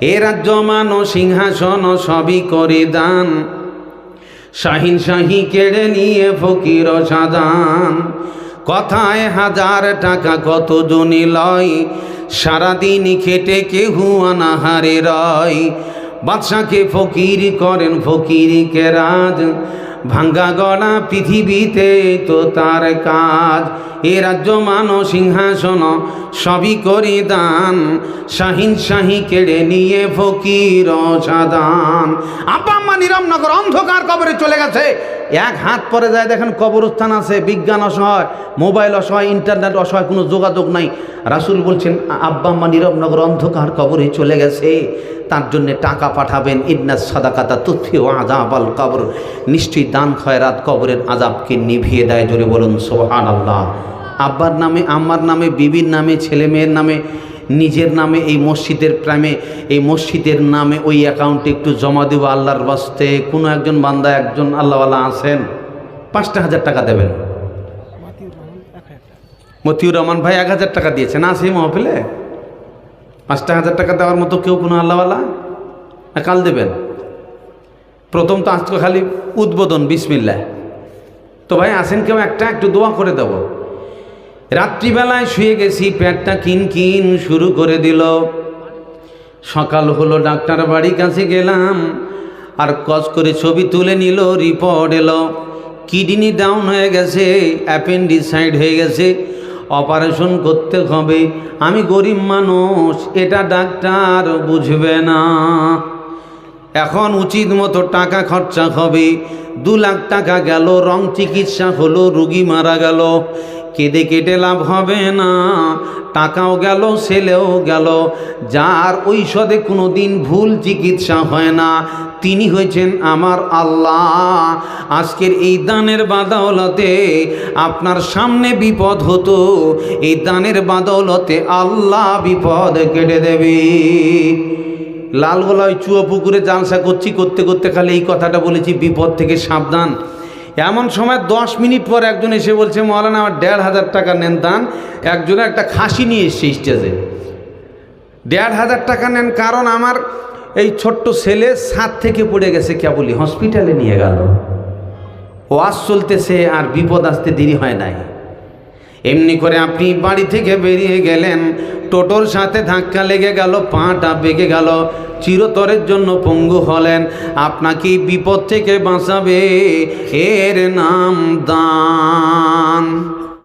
এ রাজ্য মান সিংহাসন সবই করে দান, শাহিন শাহী কেড়ে নিয়ে ফকির সাদান। কথায় 1000 টাকা কত জনি লয়, সারাদিন খেটে কেহু অনাহারে রয়। বাদশাকে ফকির করেন ফকিরকে রাজ, ভাঙ্গা গড়া পৃথিবীতে তো তার কাজ। এ রাজ্য মান সিংহাসন সবই করে দান, শাহিন শাহী কেড়ে নিয়ে ফকির সাদান। আব্বা আম্মা নিরমনগর অন্ধকার কবরে চলে গেছে। এক হাত পরে যায় দেখেন কবরস্থান আছে, বিজ্ঞান অসহায়, মোবাইল অসহায়, ইন্টারনেট অসহায়, কোনো যোগাযোগ নাই। রাসূল বলছেন আব্বা আম্মা নীরবনগর অন্ধকার কবরে চলে গেছে, তার জন্যে টাকা পাঠাবেন। ইন্নাস সাদাকাতা তুতফিউ আযাবাল কবর, নিশ্চয়ই দান খয়রাত কবরের আযাবকে নিভিয়ে দেয়। জোরে বলুন সুবহানাল্লাহ। আব্বার নামে, আম্মার নামে, বিবির নামে, ছেলে মেয়ের নামে, নিজের নামে, এই মসজিদের প্রেমে, এই মসজিদের নামে ওই অ্যাকাউন্টে একটু জমা দেব আল্লাহর বাস্তে। কোনো একজন বান্দা, একজন আল্লাহওয়ালা আছেন, 5,000 টাকা দেবেন। মতিউর রহমান ভাই 1000 টাকা দিয়েছেন, আছে এই মহফিলে? 5,000 টাকা দেওয়ার মতো কেউ কোনো আল্লাহওয়ালা? কাল দেবেন। প্রথম তো আজকে খালি উদ্বোধন, বিসমিল্লাহ। তো ভাই আসেন কেউ একটা, একটু দোয়া করে দেব। রাত্রিবেলায় শুয়ে গেছি, পেটটা কিন কিন শুরু করে দিল। সকাল হলো, ডাক্তার বাড়ির কাছে গেলাম, আর কস করে ছবি তুলে নিল, রিপোর্ট এলো কিডনি ডাউন হয়ে গেছে, অ্যাপেন্ডিসাইড হয়ে গেছে, অপারেশন করতে হবে। আমি গরিব মানুষ, এটা ডাক্তার বুঝবে না। এখন উচিত মতো টাকা খরচা হবে। 2 লাখ টাকা গেল, রং চিকিৎসা হলো, রুগী মারা গেল। কেঁদে কেটে লাভ হবে না, টাকাও গেল, ছেলেও গেল। যার ঔষধে কোনো দিন ভুল চিকিৎসা হয় না, তিনি হয়েছেন আমার আল্লাহ। আজকের এই দানের বাদৌলতে আপনার সামনে বিপদ হতো, এই দানের বাদৌলতে আল্লাহ বিপদ কেটে দেবে। লালগোলা ওই চুয়া পুকুরে জালসা করছি, করতে করতে খালি এই কথাটা বলেছি, বিপদ থেকে সাবধান। এমন সময় 10 মিনিট পর একজন এসে বলছে, মৌলানা আমার 1,500 টাকা নেন দান। একজনে একটা খাসি নিয়ে এসছে স্টেজে, 1,500 টাকা নেন, কারণ আমার এই ছোট্ট ছেলে ছাদ থেকে পড়ে গেছে, কেবলই হসপিটালে নিয়ে গেল। ওয়াজ চলতেছে আর বিপদ আসতে দেরি হয় নাই। এমনি করে আপনি বাড়ি থেকে বেরিয়ে গেলেন, টোটোর সাথে ধাক্কা লেগে গেল, পাটা বেঁকে গেল, চিরতরের জন্য পঙ্গু হলেন। আপনাকে বিপদ থেকে বাঁচাবে, এর নাম দান।